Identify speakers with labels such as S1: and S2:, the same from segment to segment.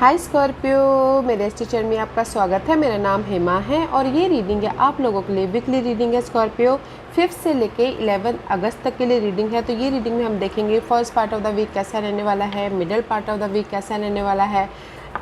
S1: हाय Scorpio, मेरे इस teacher में आपका स्वागत है। मेरा नाम हेमा है और ये रीडिंग है आप लोगों के लिए वीकली रीडिंग है स्कॉर्पियो। 5 से लेके 11 अगस्त तक के लिए रीडिंग है। तो ये रीडिंग में हम देखेंगे first part of the week कैसा रहने वाला है, middle part of the week कैसा रहने वाला है,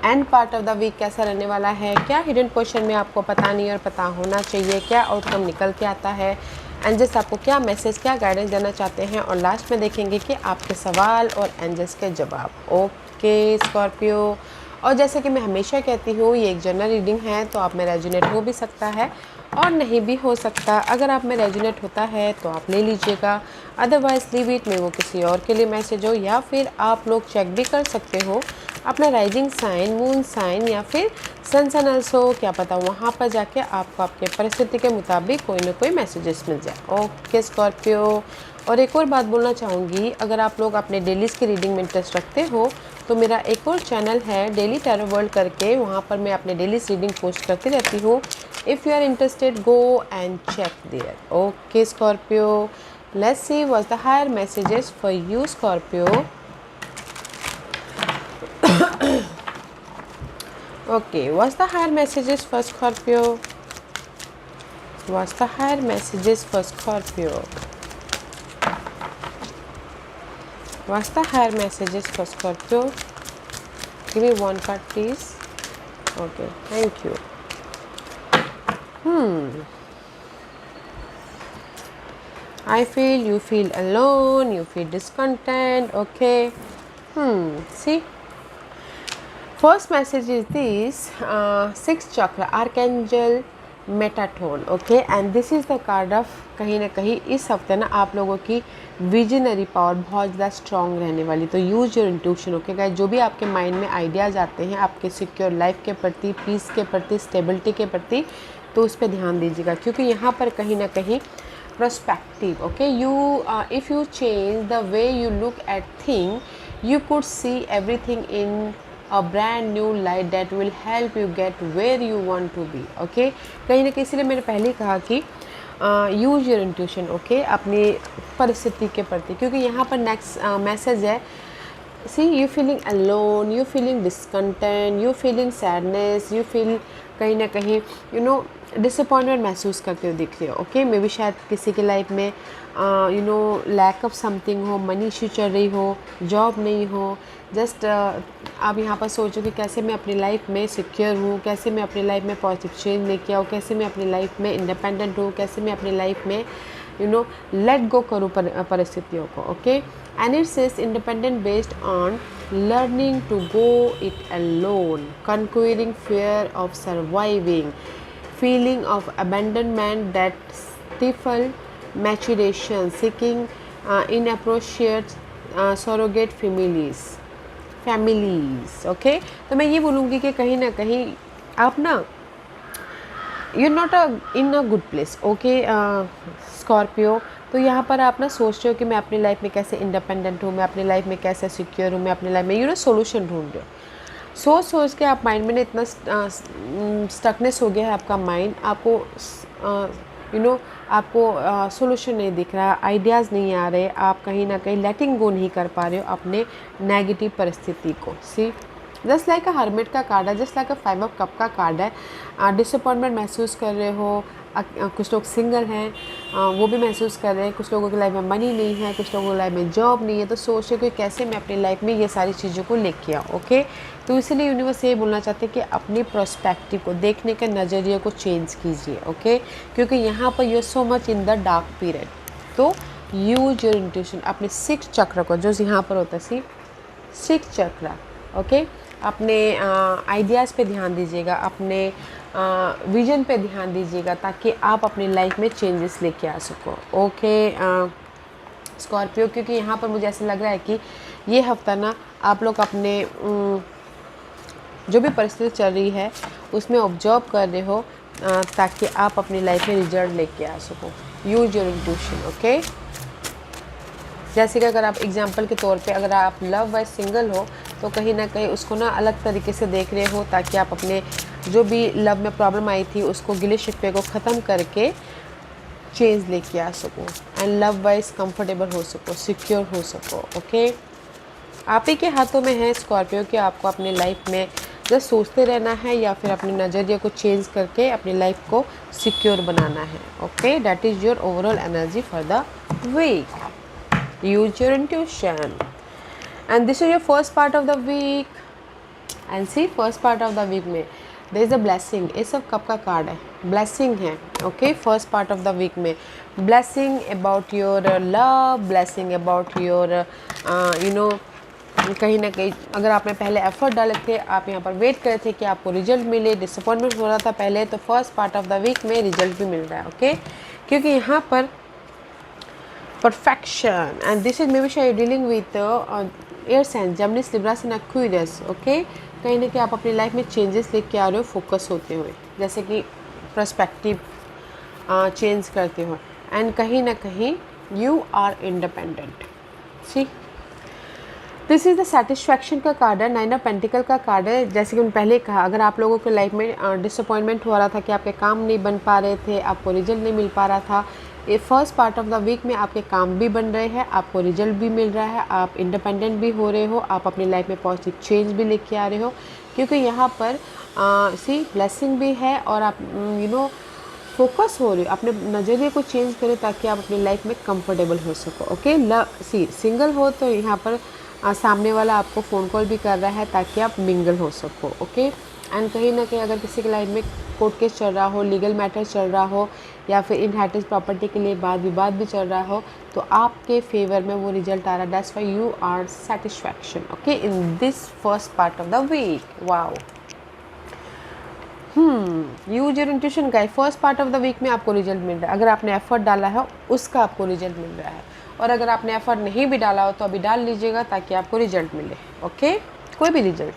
S1: end part of the week कैसा रहने वाला है, क्या हिडन क्वेश्चन में आपको पता नहीं और पता होना चाहिए, क्या आउटकम निकल के आता है, एंजल्स आपको क्या मैसेज क्या गाइडेंस देना चाहते हैं, और लास्ट में देखेंगे कि आपके सवाल और एंजल्स के जवाब। ओके स्कॉर्पियो, और जैसे कि मैं हमेशा कहती हूँ ये एक जनरल रीडिंग है, तो आप में रेजोनेट हो भी सकता है और नहीं भी हो सकता। अगर आप में रेजोनेट होता है तो आप ले लीजिएगा, अदरवाइज लीव इट में वो किसी और के लिए मैसेज हो, या फिर आप लोग चेक भी कर सकते हो अपना राइजिंग साइन, मून साइन या फिर सन अल्सो, क्या पता वहाँ पर जाके आपको आपके परिस्थिति के मुताबिक कोई ना कोई मैसेजेस मिल जाए। ओके स्कॉर्पियो, और एक और बात बोलना चाहूँगी, अगर आप लोग अपने डेलीज़ की रीडिंग में इंटरेस्ट रखते हो तो मेरा एक और चैनल है डेली टैरो वर्ल्ड करके, वहाँ पर मैं अपने डेलीज़ रीडिंग पोस्ट करती रहती हूँ। If you are interested go and check there. Okay Scorpio, let's see what's the higher messages for you Scorpio. Okay, what's the higher messages for Scorpio? What's the higher messages for Scorpio? What's the higher messages for Scorpio? Give me one card, please. Okay, thank you. I feel you feel alone, you feel discontent. Okay. See. First message is this, sixth chakra, Archangel Metatron. Okay, and this is the card of कहीं ना कहीं इस हफ्ते ना आप लोगों की visionary power बहुत ज़्यादा स्ट्रॉन्ग रहने वाली। तो use your intuition. Okay guys, जो भी आपके माइंड में आइडियाज़ आते हैं आपके सिक्योर लाइफ के प्रति, पीस के प्रति, स्टेबिलिटी के प्रति, तो उस पर ध्यान दीजिएगा, क्योंकि यहाँ पर कहीं ना कहीं perspective. Okay, if you change the way you look at thing, you could see everything in a brand new light that will help you get where you want to be. Okay, कहीं ना कहीं इसलिए मैंने पहले कहा कि use your intuition. Okay, अपनी परिस्थिति के प्रति, क्योंकि यहाँ पर नेक्स्ट मैसेज है, see you feeling alone, you feeling discontent, you feeling sadness, you feel कहीं ना कहीं डिसअपॉइंटमेंट महसूस करते हो दिख रहे हो। ओके, मे भी शायद किसी के लाइफ में लैक ऑफ समथिंग हो, मनी इशू चल रही हो, जॉब नहीं हो, जस्ट आप यहाँ पर सोचो कि कैसे मैं अपनी लाइफ में सिक्योर हूँ, कैसे मैं अपनी लाइफ में पॉजिटिव चेंज लेके आऊँ, कैसे मैं अपनी लाइफ में इंडिपेंडेंट हूँ, कैसे मैं अपनी लाइफ में लेट गो करूँ परिस्थितियों को। Okay, and it says independent based on learning to go it alone, conquering fear of surviving, feeling of abandonment that stifle maturation, seeking inappropriate surrogate families. Okay, तो मैं ये बोलूँगी कि कहीं ना कहीं आप ना you not in a good place. Okay Scorpio, तो यहाँ पर आप ना सोच रहे हो कि मैं अपनी लाइफ में कैसे इंडिपेंडेंट हूँ, मैं अपनी लाइफ में कैसे सिक्योर हूँ, मैं अपनी लाइफ में सोल्यूशन ढूंढ रहे हो। सोच के आप माइंड में इतना स्टकनेस हो गया है आपका माइंड, आपको आपको सोल्यूशन नहीं दिख रहा, आइडियाज़ नहीं आ रहे, आप कहीं ना कहीं लेटिंग गो नहीं कर पा रहे हो अपने नेगेटिव परिस्थिति को। सी, जस्ट लाइक अ हर्मिट का कार्ड है, just like a 5 of cup का कार्ड है। डिसअपॉइंटमेंट महसूस कर रहे हो, कुछ लोग सिंगल हैं, वो भी महसूस कर रहे हैं, कुछ लोगों की लाइफ में मनी नहीं है, कुछ लोगों की लाइफ में जॉब नहीं है, तो सोच रहे कि कैसे मैं अपनी लाइफ में ये सारी चीज़ों को लेके आऊँ। ओके, तो इसीलिए यूनिवर्स ये बोलना चाहते हैं कि अपनी पर्सपेक्टिव को, देखने के नज़रिए को चेंज कीजिए। ओके, क्योंकि यहाँ पर you are so much in the dark period, तो यूज योर इंट्यूशन। अपने 6 चक्र को, जो यहाँ पर होता है 6 चक्र, ओके, अपने आइडियाज़ पे ध्यान दीजिएगा, अपने विजन पे ध्यान दीजिएगा, ताकि आप अपनी लाइफ में चेंजेस लेके आ सको। ओके स्कॉर्पियो, क्योंकि यहाँ पर मुझे ऐसा लग रहा है कि ये हफ्ता ना आप लोग अपने जो भी परिस्थिति चल रही है उसमें ऑब्जर्व कर रहे हो, ताकि आप अपनी लाइफ में रिजल्ट लेके आ सको। Use your intuition. ओके, जैसे कि अगर आप एग्जांपल के तौर पे, अगर आप लव वाइज सिंगल हो तो कहीं ना कहीं उसको ना अलग तरीके से देख रहे हो, ताकि आप अपने जो भी लव में प्रॉब्लम आई थी उसको, गिले शिकवे को ख़त्म करके चेंज लेके आ सको एंड लव वाइज कंफर्टेबल हो सको, सिक्योर हो सको। ओके, आप ही के हाथों में है स्कॉर्पियो कि आपको अपनी लाइफ में जस्ट सोचते रहना है या फिर अपने नज़रिए को चेंज करके अपनी लाइफ को सिक्योर बनाना है. Okay, that is your overall energy for the week. Use your intuition. And this is your first part of the week. And see, first part of the week में there is a blessing. ये सब कब का card है? Blessing है. Okay, first part of the week में blessing about your love, blessing about your you know, कहीं ना कहीं अगर आपने पहले एफर्ट डाले थे, आप यहाँ पर वेट करे थे कि आपको रिजल्ट मिले, डिसअपॉइंटमेंट हो रहा था पहले, तो first part of the week में रिजल्ट भी मिल रहा है. ओके, क्योंकि यहाँ पर perfection. And this is maybe शायद dealing with air sign, Gemini, Libra and Aquarius. Okay, कहीं ना कहीं आप अपनी लाइफ में चेंजेस लेके आ रहे हो फोकस होते हुए, जैसे कि पर्सपेक्टिव चेंज करते हो. एंड कहीं ना कहीं you are independent. See, this is the satisfaction का कार्ड है. 9 ऑफ पेंटिकल का कार्ड है. जैसे कि मैंने पहले कहा, अगर आप लोगों के लाइफ में डिसअपॉइंटमेंट हो रहा था कि आपके काम नहीं बन पा रहे थे, आपको रिजल्ट नहीं मिल पा रहा था, ये first part of the week में आपके काम भी बन रहे हैं, आपको रिजल्ट भी मिल रहा है, आप इंडिपेंडेंट भी हो रहे हो, आप अपनी लाइफ में पॉजिटिव चेंज भी लेके आ रहे हो, क्योंकि यहाँ पर सी ब्लेसिंग भी है और आप फोकस हो रहे हो, अपने नज़रिए को चेंज करें ताकि आप अपनी लाइफ में कंफर्टेबल हो सको. ओके, सी, सिंगल हो तो यहाँ पर सामने वाला आपको फ़ोन कॉल भी कर रहा है ताकि आप मिंगल हो सको. ओके, एंड कहीं ना कहीं अगर किसी की लाइफ में कोर्ट केस चल रहा हो, लीगल मैटर चल रहा हो, या फिर इनहेरिटेंस प्रॉपर्टी के लिए वाद विवाद भी चल रहा हो, तो आपके फेवर में वो रिजल्ट आ रहा है. That's why you are satisfaction. Okay, in this first part of the week. Wow. Use your intuition guys. First part of the week में आपको रिजल्ट मिल रहा है. अगर आपने एफर्ट डाला है उसका आपको रिजल्ट मिल रहा है, और अगर आपने एफर्ट नहीं भी डाला हो तो अभी डाल लीजिएगा ताकि आपको रिजल्ट मिले. ओके, कोई भी result.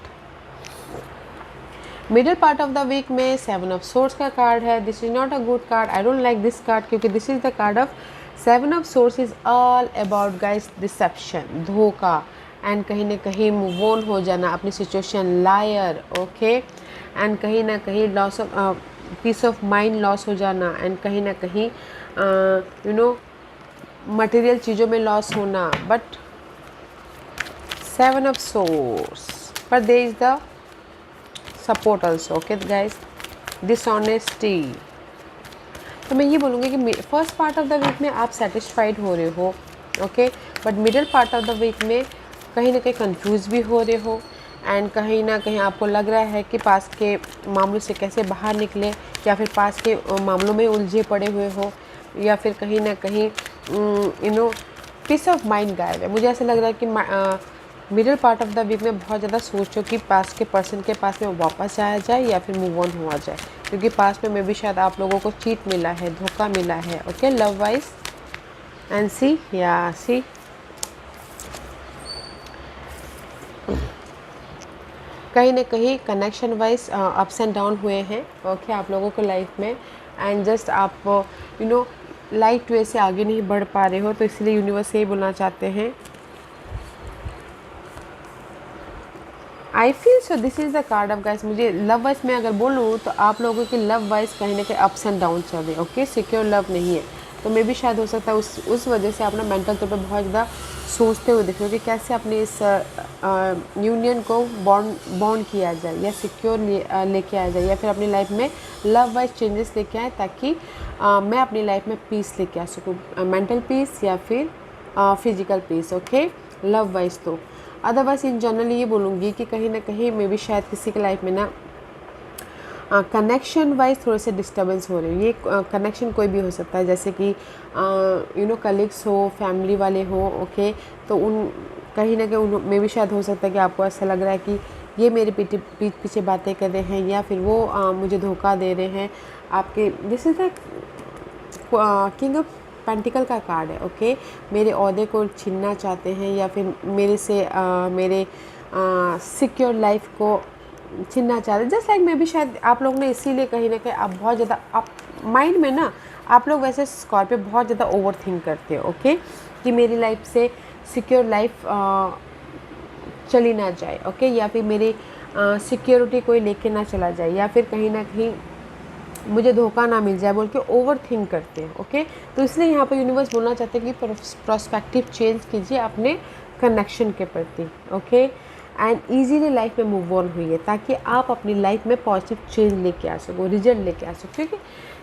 S1: Middle part of the week में 7 ऑफ सोर्स का कार्ड है. This is not a good card. I don't like this card, क्योंकि this is the card of 7 of swords is all about guys deception, धोखा, and कहीं ना कहीं move on हो जाना अपनी सिचुएशन, लायर. ओके, एंड कहीं ना कहीं loss of peace of mind loss हो जाना, एंड कहीं ना कहीं मटेरियल चीज़ों में लॉस होना. बट 7 ऑफ सोर्स, पर there is the support also. Okay guys, dishonesty. तो मैं ये बोलूँगी कि first part of the week में आप सेटिस्फाइड हो रहे हो. Okay, but middle part of the week में कहीं ना कहीं कंफ्यूज भी हो रहे हो, एंड कहीं ना कहीं आपको लग रहा है कि पास के मामलों से कैसे बाहर निकले, या फिर पास के मामलों में उलझे पड़े हुए हो, या फिर कहीं ना कहीं पीस ऑफ माइंड गायब है. मुझे ऐसा लग रहा है कि middle part of the week में बहुत ज़्यादा सोचो कि पास के पर्सन के पास में वापस आया जाए या फिर मूव ऑन हुआ जाए, क्योंकि पास में भी शायद आप लोगों को चीट मिला है, धोखा मिला है. Okay, love wise. एंड सी, या सी, कहीं ना कहीं connection wise ups and down हुए हैं. ओके, आप लोगों को लाइफ में, एंड जस्ट आप लाइट वे से आगे नहीं बढ़ पा रहे हो, तो इसलिए यूनिवर्स यही बोलना चाहते हैं. I feel so this is the card of guys. मुझे लव वाइज में अगर बोलूँ तो आप लोगों की लव वाइज कहीं ना कहीं अप्स एंड डाउन चल रहे हैं. ओके, सिक्योर लव नहीं है, तो मे भी शायद हो सकता है उस वजह से अपना मेंटल तौर पे बहुत ज़्यादा सोचते हुए दिख रहे हो कि कैसे अपने इस यूनियन को बॉन्ड किया जाए, या सिक्योर लेके आया जाए, या फिर अपनी लाइफ में लव वाइज चेंजेस लेके आए, ताकि मैं अपनी लाइफ में पीस लेके आ सकूँ, मेंटल पीस या फिर physical peace. Okay, love wise. तो अदरवाइज इन जनरल ये बोलूँगी कि कहीं ना कहीं मे भी शायद किसी की लाइफ में ना कनेक्शन वाइज थोड़े से डिस्टर्बेंस हो रहे हो. ये कनेक्शन कोई भी हो सकता है, जैसे कि कलीग्स हो, फैमिली वाले हो. ओके, तो उन कहीं ना कहीं में भी शायद हो सकता है कि आपको ऐसा लग रहा है कि ये मेरे पीठ पीछे बातें कर रहे हैं, या फिर वो मुझे धोखा दे रहे हैं. आपके this is the king of pentacle का कार्ड है. ओके, मेरे ओहदे को छीनना चाहते हैं, या फिर मेरे से मेरे सिक्योर लाइफ को छीनना चाहते हैं. जस्ट लाइक मे भी शायद आप लोग ने इसीलिए कहीं ना कहीं आप बहुत ज़्यादा आप माइंड में ना, आप लोग वैसे स्कॉर्पियो बहुत ज़्यादा ओवर थिंक करते हो. ओके, कि मेरी लाइफ से सिक्योर लाइफ चली ना जाए. ओके, या फिर मेरी सिक्योरिटी कोई लेके ना चला जाए, या फिर कहीं ना कहीं मुझे धोखा ना मिल जाए बोल के ओवर थिंक करते हैं. ओके, तो इसलिए यहाँ पर यूनिवर्स बोलना चाहते हैं कि प्रोस्पेक्टिव चेंज कीजिए अपने कनेक्शन के प्रति. ओके, एंड ईजीली लाइफ में मूव ऑन हुई है, ताकि आप अपनी लाइफ में पॉजिटिव चेंज लेके आ सको, रिजल्ट लेके आ सको। क्योंकि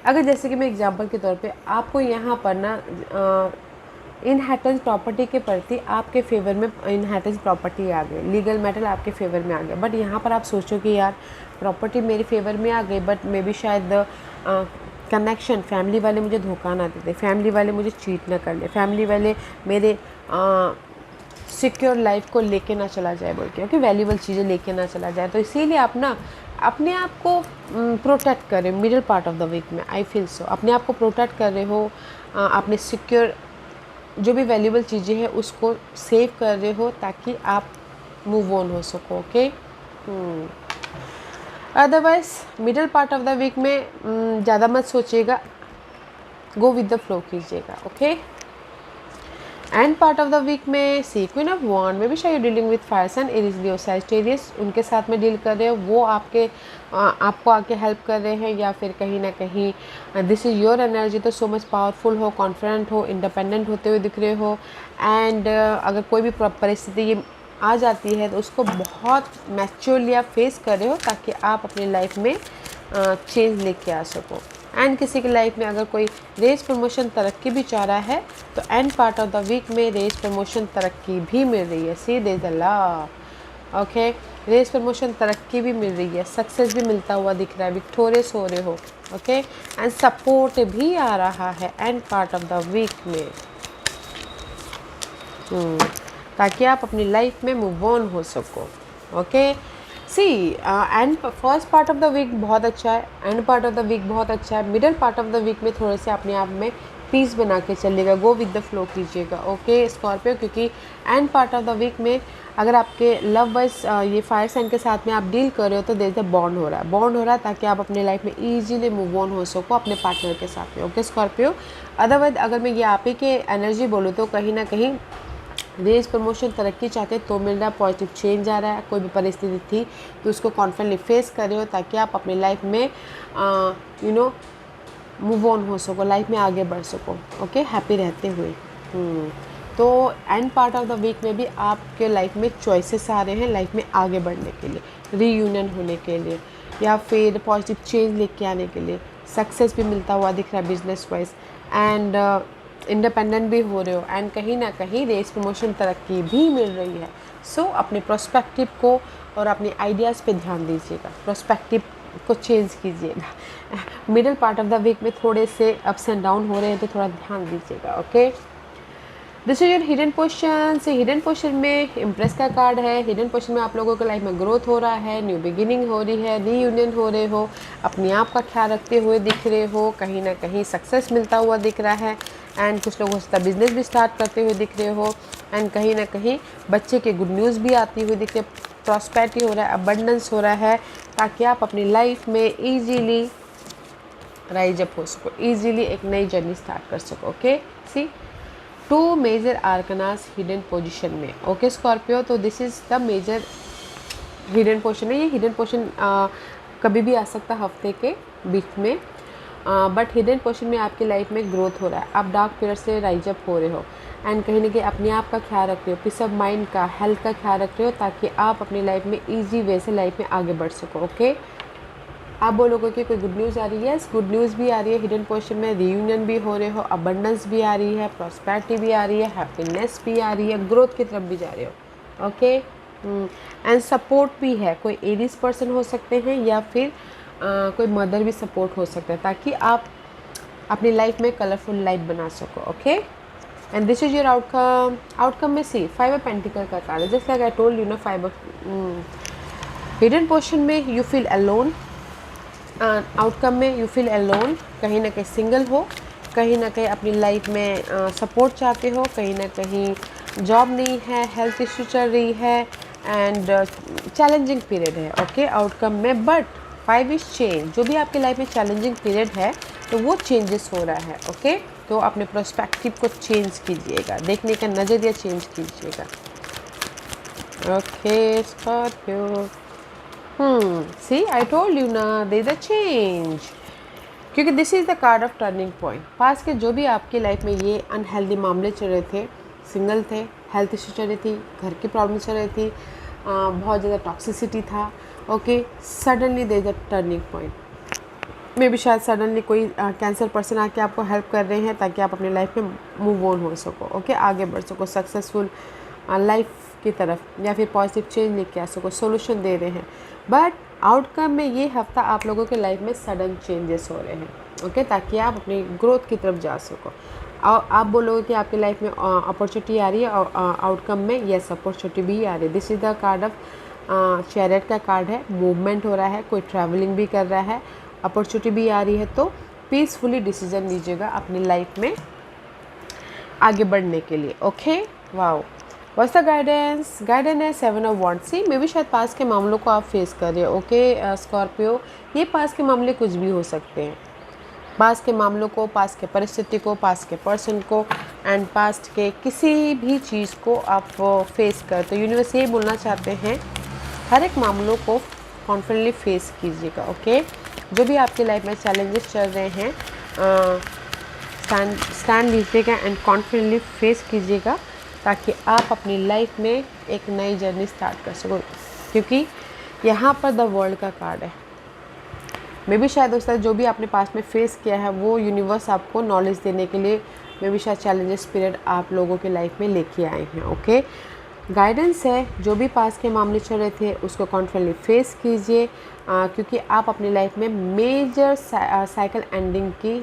S1: अगर जैसे कि मैं एग्जांपल के तौर पे आपको यहाँ पर ना इनहेरिटेंस प्रॉपर्टी के प्रति आपके फेवर में इनहेरिटेंस प्रॉपर्टी आ गई, लीगल मैटर आपके फेवर में आ गया, बट यहाँ पर आप सोचो कि यार प्रॉपर्टी मेरे फेवर में आ गई, बट मे बी शायद कनेक्शन फैमिली वाले मुझे धोखा ना दे दे, फैमिली वाले मुझे चीट ना कर ले, फैमिली वाले मेरे सिक्योर लाइफ को लेके ना चला जाए बोल के, क्योंकि वैल्यूबल चीज़ें लेके ना चला जाए। तो इसीलिए आप ना अपने आप को प्रोटेक्ट करें middle part of the week में, आई फील सो अपने आप को प्रोटेक्ट कर रहे हो, अपने सिक्योर जो भी वैल्यूबल चीज़ें हैं उसको सेव कर रहे हो, ताकि आप मूव ऑन हो सको। Okay, otherwise middle part of the week में ज़्यादा मत सोचिएगा, गो विद द फ्लो कीजिएगा। Okay, end part of the week में सी क्वीन ऑफ वॉन्ड में भी शायद dealing with fire sign Aries Leo Sagittarius, उनके साथ में डील कर रहे हो, वो आपको आके हेल्प कर रहे हैं, या फिर कहीं ना कहीं दिस इज़ योर एनर्जी, तो सो मच पावरफुल हो, कॉन्फिडेंट हो, इंडिपेंडेंट होते हुए दिख रहे हो। एंड अगर कोई भी परिस्थिति ये आ जाती है तो उसको बहुत मैच्योरली आप फेस कर रहे हो, ताकि आप अपनी लाइफ में चेंज लेके आ सको। एंड किसी की लाइफ में अगर कोई रेस प्रमोशन तरक्की भी चाह रहा है, तो end part of the week में रेस प्रमोशन तरक्की भी मिल रही है। See there is a love. Okay, raise promotion तरक्की भी मिल रही है, सक्सेस भी मिलता हुआ दिख रहा है, विक्टोरियस हो रहे हो। ओके, एंड सपोर्ट भी आ रहा है end part of the week में, ताकि आप अपनी लाइफ में मूव ऑन हो सको। Okay, see and first part of the week बहुत अच्छा है, end part of the week बहुत अच्छा है, middle part of the week में थोड़े से अपने आप में पीस बना के चलिएगा, गो विद द फ्लो कीजिएगा। ओके स्कॉर्पियो, क्योंकि end part of the week में अगर आपके लव वाइज ये फायर साइन के साथ में आप डील कर रहे हो, तो देर बॉन्ड हो रहा है, ताकि आप अपने लाइफ में ईजिली मूव ऑन हो सको अपने पार्टनर के साथ में। ओके स्कॉर्पियो, अदरवाइज अगर मैं ये आप ही के एनर्जी बोलूँ तो कहीं ना कहीं रेस प्रमोशन तरक्की चाहते तो मिल रहा है, पॉजिटिव चेंज आ रहा है, कोई भी परिस्थिति थी तो उसको कॉन्फिडेंटली फेस कर रहे हो, ताकि आप अपनी लाइफ में मूव ऑन हो सको, लाइफ में आगे बढ़ सको। ओके, हैप्पी रहते हुए। तो end part of the week में भी आपके लाइफ में चॉइसेस आ रहे हैं लाइफ में आगे बढ़ने के लिए, रीयूनियन होने के लिए, या फिर पॉजिटिव चेंज लेके आने के लिए। सक्सेस भी मिलता हुआ दिख रहा है बिजनेस वाइज, एंड इंडिपेंडेंट भी हो रहे हो, एंड कहीं ना कहीं रेस प्रमोशन तरक्की भी मिल रही है। सो अपने प्रोस्पेक्टिव को और अपने आइडियाज़ पे ध्यान दीजिएगा, प्रोस्पेक्टिव को चेंज कीजिएगा। Middle part of the week में थोड़े से अप्स एंड डाउन हो रहे हैं, तो थोड़ा ध्यान दीजिएगा। Okay, this is your hidden position. से हिडन पोजीशन में इम्प्रेस का कार्ड है। हिडन पोजीशन में आप लोगों के लाइफ में ग्रोथ हो रहा है, न्यू बिगिनिंग हो रही है, रीयूनियन हो रहे हो, अपने आप का ख्याल रखते हुए दिख रहे हो, कहीं ना कहीं सक्सेस मिलता हुआ दिख रहा है, एंड कुछ लोग हो सकता है बिजनेस भी स्टार्ट करते हुए दिख रहे हो, एंड कहीं ना कहीं बच्चे के गुड न्यूज़ भी आती हुई दिख रही है, प्रॉस्पेरिटी हो रहा है, अबंडेंस हो रहा है, ताकि आप अपनी लाइफ में ईजीली राइज अप हो सको, ईजीली एक नई जर्नी स्टार्ट कर सको। Okay, see 2 major arcanas hidden position में। ओके स्कॉर्पियो, तो this is the major hidden position है। ये हिडन पोजीशन कभी भी आ सकता है हफ्ते के बीच में, बट हिडन पोजीशन में आपकी लाइफ में ग्रोथ हो रहा है, आप डार्क पीरियड से राइज अप हो रहे हो, एंड कहीं ना कहीं अपने आप का ख्याल रख रहे हो, पीस ऑफ माइंड का, हेल्थ का ख्याल रख रहे हो, ताकि आप अपनी लाइफ में ईजी वे से लाइफ में आगे बढ़ सको। ओके, आप बोलोगे कि कोई गुड न्यूज़ आ रही है, गुड न्यूज़ भी आ रही है हिडन पोजीशन में, रीयूनियन भी हो रहे हो, अबंडेंस भी आ रही है, प्रॉस्पेरिटी भी आ रही है, हैप्पीनेस भी आ रही है, ग्रोथ की तरफ भी जा रहे हो। ओके, एंड सपोर्ट भी है, कोई एरीज पर्सन हो सकते हैं, या फिर कोई मदर भी सपोर्ट हो सकता है, ताकि आप अपनी लाइफ में कलरफुल लाइफ बना सको। Okay, and this is your outcome. Outcome में सी 5 ऑफ पेंटिकल का कार्ड है, just like I told you know 5 of hidden position में यू फील अलोन, आउटकम में यू फील अलोन, कहीं ना कहीं सिंगल हो, कहीं ना कहीं अपनी लाइफ में सपोर्ट चाहते हो, कहीं ना कहीं जॉब नहीं है, हेल्थ इश्यू चल रही है, एंड चैलेंजिंग पीरियड है। ओके, आउटकम में, बट 5 इज चेंज, जो भी आपकी लाइफ में चैलेंजिंग पीरियड है तो वो चेंजेस हो रहा है। ओके, तो अपने प्रोस्पेक्टिव को चेंज कीजिएगा, देखने का नज़रिया चेंज कीजिएगा। Okay Scorpio, see I told you ना, दे द चेंज, क्योंकि this is the card of turning point. पास के जो भी आपकी लाइफ में ये अनहेल्दी मामले चल रहे थे, सिंगल थे, हेल्थ इश्यू चल रही थी, घर की प्रॉब्लम चल रही थी, बहुत ज़्यादा टॉक्सिसिटी था, okay. Suddenly there is a turning point, may भी शायद सडनली कोई कैंसर पर्सन आके आपको हेल्प कर रहे हैं ताकि आप अपनी लाइफ में मूव ऑन हो सको, ओके, आगे बढ़ सको सक्सेसफुल लाइफ की तरफ, या फिर पॉजिटिव चेंज लेके आ सको, सोल्यूशन दे रहे हैं। बट आउटकम में ये हफ्ता आप लोगों के लाइफ में सडन चेंजेस हो रहे हैं, ओके, ताकि आप अपनी ग्रोथ की तरफ जा सको। और आप बोलोगे कि आपकी लाइफ में अपॉर्चुनिटी आ रही है, और आउटकम में यस अपॉर्चुनिटी भी आ रही है। This is the card of chariot का कार्ड है, मूवमेंट हो रहा है, कोई ट्रैवलिंग भी कर रहा है, अपॉर्चुनिटी भी आ रही है। तो पीसफुली डिसीजन लीजिएगा अपनी लाइफ में आगे बढ़ने के लिए, okay. Wow, what's the guidance? Guidance है 7 of wands. See maybe शायद पास के मामलों को आप फेस कर रहे हो, ओके स्कॉर्पियो। ये पास के मामले कुछ भी हो सकते हैं, पास के मामलों को, पास के परिस्थिति को, पास के पर्सन को, एंड पास्ट के किसी भी चीज़ को आप फेस कर, तो यूनिवर्स ये बोलना चाहते हैं हर एक मामलों को कॉन्फिडेंटली फेस कीजिएगा, ओके। जो भी आपकी लाइफ में चैलेंजेस चल रहे हैं स्टैंड लीजिएगा एंड कॉन्फिडेंटली फेस कीजिएगा, ताकि आप अपनी लाइफ में एक नई जर्नी स्टार्ट कर सको। क्योंकि यहाँ पर द वर्ल्ड का कार्ड है। मे बी शायद दोस्तों जो भी आपने पास में फेस किया है वो यूनिवर्स आपको नॉलेज देने के लिए मे बी शायद चैलेंजेस पीरियड आप लोगों के लाइफ में लेके आए हैं, ओके। गाइडेंस है जो भी पास के मामले चल रहे थे उसको कॉन्फिडेंटली फेस कीजिए, क्योंकि आप अपनी लाइफ में मेजर साइकिल एंडिंग की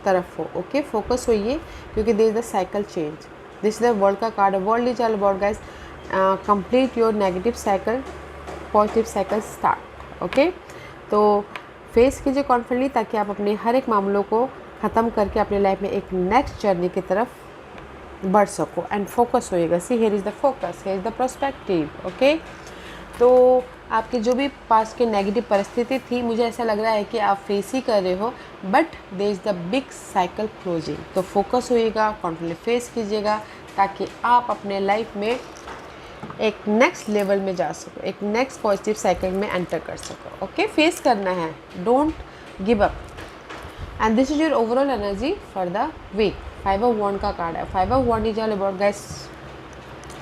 S1: तरफ हो, ओके। फोकस होइए, क्योंकि there is the cycle change. This is the world का card. World is all about guys complete your negative cycle, positive cycle start, okay. तो फेस कीजिए कॉन्फिडेंटली, ताकि आप अपने हर एक मामलों को ख़त्म करके अपनी लाइफ में एक नेक्स्ट जर्नी की तरफ बढ़ सको, एंड फोकस होइएगा। See here is the focus, here is the perspective, okay. तो आपकी जो भी पास की नेगेटिव परिस्थिति थी, मुझे ऐसा लग रहा है कि आप फेस ही कर रहे हो, but there is the big cycle closing. तो फोकस होइएगा, कॉन्फिडेंटली फेस कीजिएगा, ताकि आप अपने लाइफ में एक नेक्स्ट लेवल में जा सको, एक नेक्स्ट पॉजिटिव साइकिल में एंटर कर सको, ओके। फेस करना है, don't give up, and this is your overall energy for the week. 5 of wand का कार्ड है। 5 of wand is all about guys,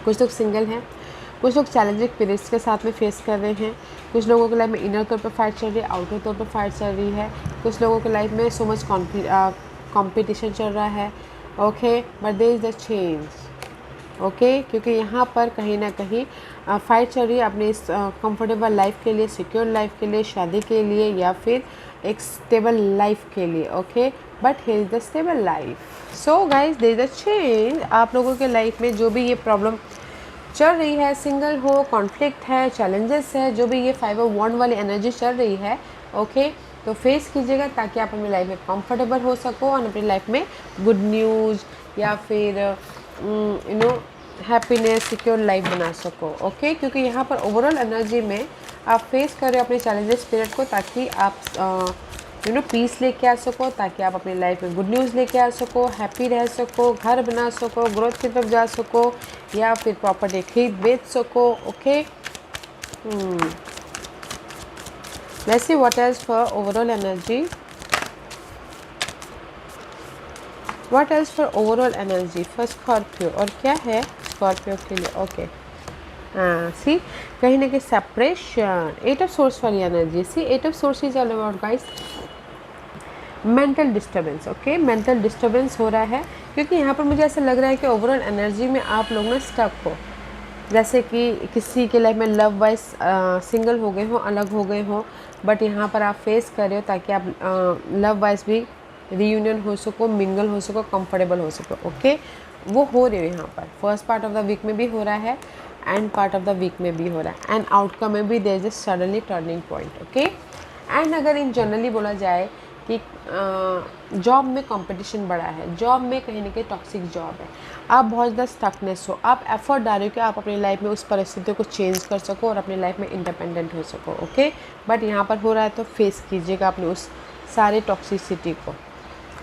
S1: कुछ लोग सिंगल हैं, कुछ लोग चैलेंजिंग पीरियड्स के साथ में फेस कर रहे हैं, कुछ लोगों की लाइफ में इनर तौर पर फाइट चल रही है, आउटर तौर पर फाइट चल रही है, कुछ लोगों की लाइफ में सो मच कॉम्पिटिशन चल रहा है, okay. But there is the change, okay, क्योंकि यहाँ पर कहीं ना कहीं फाइट चल रही है अपनी इस कंफर्टेबल लाइफ के लिए, सिक्योर लाइफ के लिए, शादी के लिए, या फिर एक स्टेबल लाइफ के लिए, okay. But here is the stable life. So guys there is the change. आप लोगों के लाइफ में जो भी ये प्रॉब्लम चल रही है, सिंगल हो, कॉन्फ्लिक्ट है, चैलेंजेस है, जो भी ये 5 ऑफ वॉन्ड वाली एनर्जी चल रही है, ओके, तो फेस कीजिएगा, ताकि आप अपनी लाइफ में कंफर्टेबल हो सको और अपनी लाइफ में गुड न्यूज़ या फिर you know happiness, secure life बना सको, ओके। क्योंकि यहाँ पर ओवरऑल एनर्जी में आप फेस कर रहे हो अपने चैलेंजेस पीरियड को, ताकि आप पीस लेके आ सको, ताकि आप अपनी लाइफ में गुड न्यूज़ लेके आ सको, हैप्पी रह सको, घर बना सको, ग्रोथ की तरफ जा सको, या फिर प्रॉपर्टी खरीद बेच सको, okay. Let's see what else for overall energy, what else for overall energy for Scorpio. और क्या है स्कॉर्पियो के लिए, ओके। सी कहीं ना कहीं सेपरेशन, 8 ऑफ सोर्स वाली एनर्जी। See 8 of swords is all about guys mental disturbance, okay. Mental disturbance हो रहा है, क्योंकि यहाँ पर मुझे ऐसा लग रहा है कि ओवरऑल एनर्जी में आप लोग ना स्टक हो, जैसे कि किसी के लाइफ में लव वाइज सिंगल हो गए हो, अलग हो गए हो, बट यहाँ पर आप फेस कर रहे हो, ताकि आप लव वाइज भी रीयूनियन हो सको, मिंगल हो सको, कंफर्टेबल हो सको, ओके। वो हो रहे हो यहाँ पर first part of the week में भी हो रहा है, end part of the week में भी हो रहा है, एंड आउटकम में भी there is a suddenly turning point, okay. And अगर इन जनरली बोला जाए कि जॉब में कंपटीशन बढ़ा है, जॉब में कहीं ना कहीं टॉक्सिक जॉब है, आप बहुत ज़्यादा स्टकनेस हो, आप एफर्ट डाल रहे हो कि आप अपनी लाइफ में उस परिस्थिति को चेंज कर सको और अपनी लाइफ में इंडिपेंडेंट हो सको, ओके। बट यहाँ पर हो रहा है, तो फेस कीजिएगा अपने उस सारे टॉक्सिसिटी को,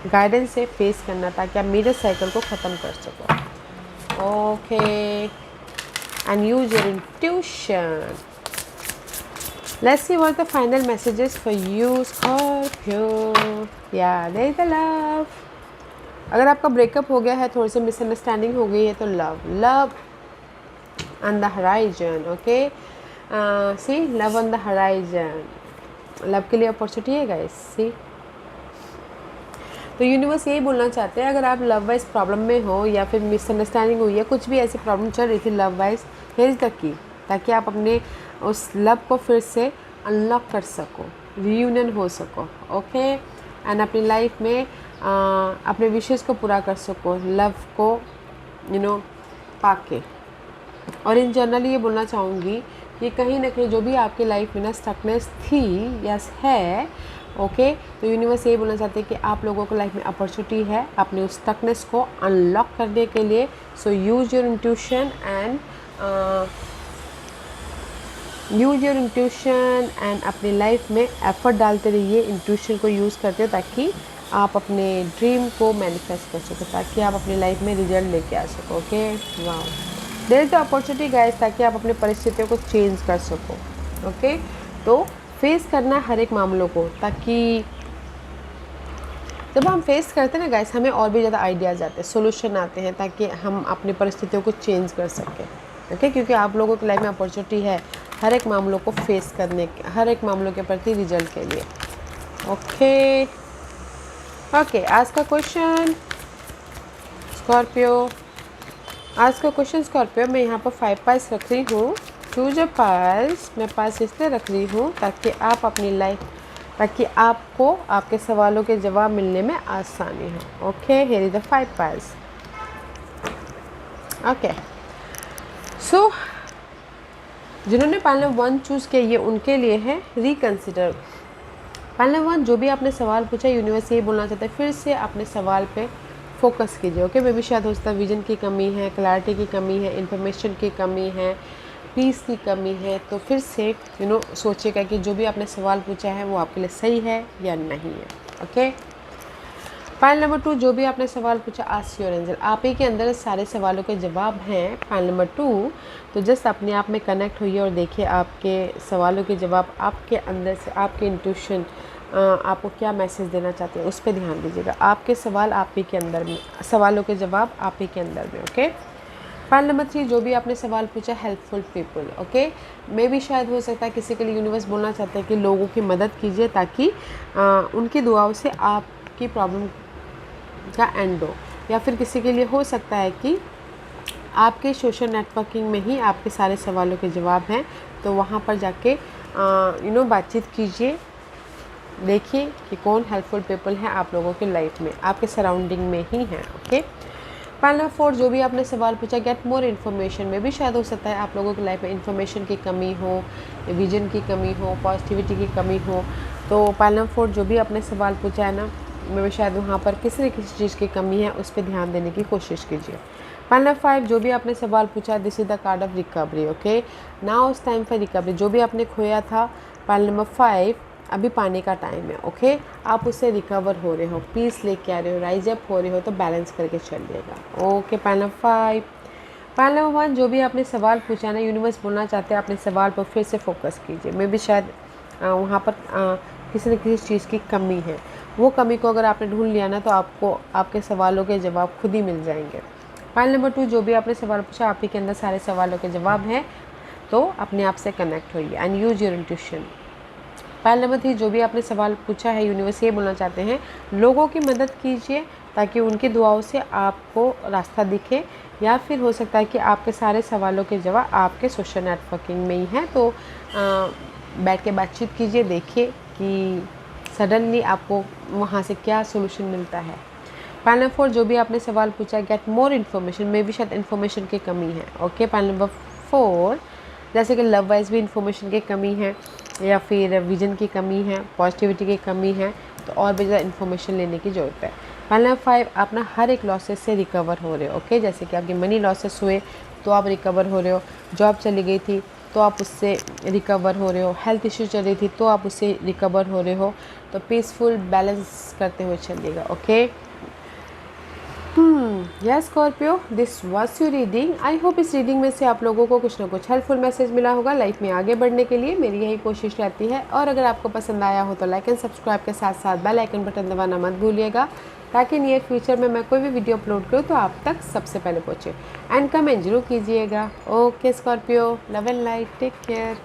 S1: गाइडेंस से फेस करना, ताकि आप मेजर साइकिल को ख़त्म कर सको, okay. And use your intuition. Let's see what the final messages for you, Scorpio. Yeah, there is the love. अगर आपका ब्रेकअप हो गया है, थोड़ी सी मिसअंडरस्टैंडिंग हो गई है, तो love on the horizon. Okay, see, love on the horizon. Love के लिए अपॉर्चुनिटी है गाइस. सी, तो यूनिवर्स यही बोलना चाहते हैं, अगर आप लव वाइज प्रॉब्लम में हो या फिर मिसअंडरस्टैंडिंग हुई है, कुछ भी ऐसी प्रॉब्लम चल रही थी love wise, here is the key, ताकि आप अपने उस लव को फिर से अनलॉक कर सको, रीयूनियन हो सको. ओके, एंड अपनी लाइफ में अपने विशेष को पूरा कर सको लव को पाके. और इन जनरल ये बोलना चाहूँगी कि कहीं ना कहीं जो भी आपकी लाइफ में ना स्टकनेस थी या है, ओके, तो यूनिवर्स ये बोलना चाहते हैं कि आप लोगों को लाइफ में अपॉर्चुनिटी है अपने उस स्टकनेस को अनलॉक करने के लिए. So use your intuition and अपनी लाइफ में एफर्ट डालते रहिए, इंट्यूशन को यूज़ करते हो ताकि आप अपने ड्रीम को मैनिफेस्ट कर सको, ताकि आप अपनी लाइफ में रिजल्ट लेके आ सको. Okay, wow, there is the opportunity guys, ताकि आप अपनी परिस्थितियों को चेंज कर सको. ओके, तो फेस करना हर एक मामलों को, ताकि जब हम फेस करते हैं ना गाइस, हमें और भी ज़्यादा आइडियाज़ आते हैं, सोल्यूशन आते हैं, ताकि हम अपनी परिस्थितियों को चेंज कर सकें. ओके, क्योंकि आप लोगों की लाइफ में अपॉर्चुनिटी है हर एक मामलों को फेस करने के, हर एक मामलों के प्रति रिजल्ट के लिए. ओके, आज का क्वेश्चन स्कॉर्पियो. आज का क्वेश्चन स्कॉर्पियो, मैं यहाँ पर 5 पाइल्स रख रही हूँ. चूज अ पाइल्स, मैं पाइल्स इसलिए रख रही हूँ ताकि आपको आपके सवालों के जवाब मिलने में आसानी हो. Okay, here is the 5 piles. Okay, so जिन्होंने पाइल नंबर 1 चूज़ किया, ये उनके लिए है रिकन्सिडर. पाइल नंबर 1, जो भी आपने सवाल पूछा, यूनिवर्स यही बोलना चाहता है, फिर से अपने सवाल पे फोकस कीजिए. ओके, मे भी शायद हो सकता है विजन की कमी है, क्लैरिटी की कमी है, इन्फॉर्मेशन की कमी है, पीस की कमी है. तो फिर से सोचिएगा कि जो भी आपने सवाल पूछा है वो आपके लिए सही है या नहीं है. ओके, पाइल नंबर 2, जो भी आपने सवाल पूछा, आस्क योर एंजल. आप ही के अंदर सारे सवालों के जवाब हैं. पाइल नंबर 2, तो जस्ट अपने आप में कनेक्ट होइए और देखिए आपके सवालों के जवाब आपके अंदर से, आपके इंट्यूशन आपको क्या मैसेज देना चाहते हैं, उस पर ध्यान दीजिएगा. आपके सवाल आप ही के अंदर में, सवालों के जवाब आप ही के अंदर में. ओके, पाइल नंबर 3, जो भी आपने सवाल पूछा, हेल्पफुल पीपल. ओके, मे भी शायद हो सकता है किसी के लिए यूनिवर्स बोलना चाहता है कि लोगों की मदद कीजिए, ताकि उनकी दुआओं से आपकी प्रॉब्लम का एंड हो. या फिर किसी के लिए हो सकता है कि आपके सोशल नेटवर्किंग में ही आपके सारे सवालों के जवाब हैं, तो वहाँ पर जाके बातचीत कीजिए, देखिए कि कौन हेल्पफुल पीपल है आप लोगों की लाइफ में, आपके सराउंडिंग में ही हैं. ओके, पाइल नंबर 4, जो भी आपने सवाल पूछा, गेट मोर इन्फॉर्मेशन. में भी शायद हो सकता है आप लोगों की लाइफ में इन्फॉर्मेशन की कमी हो, विजन की कमी हो, पॉजिटिविटी की कमी हो. तो पाइल नंबर 4, जो भी आपने सवाल पूछा है ना, में भी शायद वहाँ पर किसी न किसी चीज़ की कमी है, उस पर ध्यान देने की कोशिश कीजिए. पाइल नंबर 5, जो भी आपने सवाल पूछा, this is the card of recovery. Okay, now it's time for recovery. जो भी आपने खोया था, पाइल नंबर 5, अभी पाने का टाइम है. ओके, आप उससे रिकवर हो रहे हो, पीस लेके आ रहे हो, राइज अप हो रहे हो, तो बैलेंस करके चलिएगा. Okay, pile number 5. Pile number 1, जो भी आपने सवाल पूछा ना, यूनिवर्स बोलना चाहते हैं अपने सवाल पर फिर से फोकस कीजिए. मे भी शायद वहाँ पर किसी न किसी चीज़ की कमी है. वो कमी को अगर आपने ढूंढ लिया ना, तो आपको आपके सवालों के जवाब खुद ही मिल जाएंगे. पाइल नंबर 2, जो भी आपने सवाल पूछा, आप ही के अंदर सारे सवालों के जवाब हैं, तो अपने आप से कनेक्ट होइए and use your intuition. Pile number 3, जो भी आपने सवाल पूछा है, यूनिवर्स ये बोलना चाहते हैं, लोगों की मदद कीजिए ताकि उनकी दुआओं से आपको रास्ता दिखे. या फिर हो सकता है कि आपके सारे सवालों के जवाब आपके सोशल नेटवर्किंग में ही हैं, तो बैठ के बातचीत कीजिए, देखिए कि सडनली आपको वहाँ से क्या सोल्यूशन मिलता है. पाइल नंबर 4, जो भी आपने सवाल पूछा, गेट मोर इन्फॉर्मेशन. में भी शायद इन्फॉर्मेशन की कमी है. ओके, पाइल नंबर 4, जैसे कि लव वाइज भी इन्फॉर्मेशन की कमी है, या फिर विजन की कमी है, पॉजिटिविटी की कमी है, तो और भी ज़्यादा इन्फॉर्मेशन लेने की ज़रूरत है. पाइल नंबर 5, आप ना हर एक लॉसेस से रिकवर हो रहे हो. ओके, जैसे कि आपके मनी लॉसेस हुए तो आप रिकवर हो रहे हो, जॉब चली गई थी तो आप उससे रिकवर हो रहे हो, हेल्थ इश्यू चल रही थी तो आप उससे रिकवर हो रहे हो. तो पीसफुल बैलेंस करते हुए चलिएगा. Okay, yes Scorpio, this was your reading. I hope इस रीडिंग में से आप लोगों को कुछ ना कुछ हेल्पफुल मैसेज मिला होगा। लाइफ में आगे बढ़ने के लिए मेरी यही कोशिश रहती है। और अगर आपको पसंद आया हो तो लाइक एंड सब्सक्राइब के साथ साथ बेल आइकन बटन दबाना मत भूलिएगा, ताकि नियर फ्यूचर में मैं कोई भी वीडियो अपलोड करूँ तो आप तक सबसे पहले पहुँचे। एंड कमेंट जरूर कीजिएगा। Okay Scorpio, love and light, take care.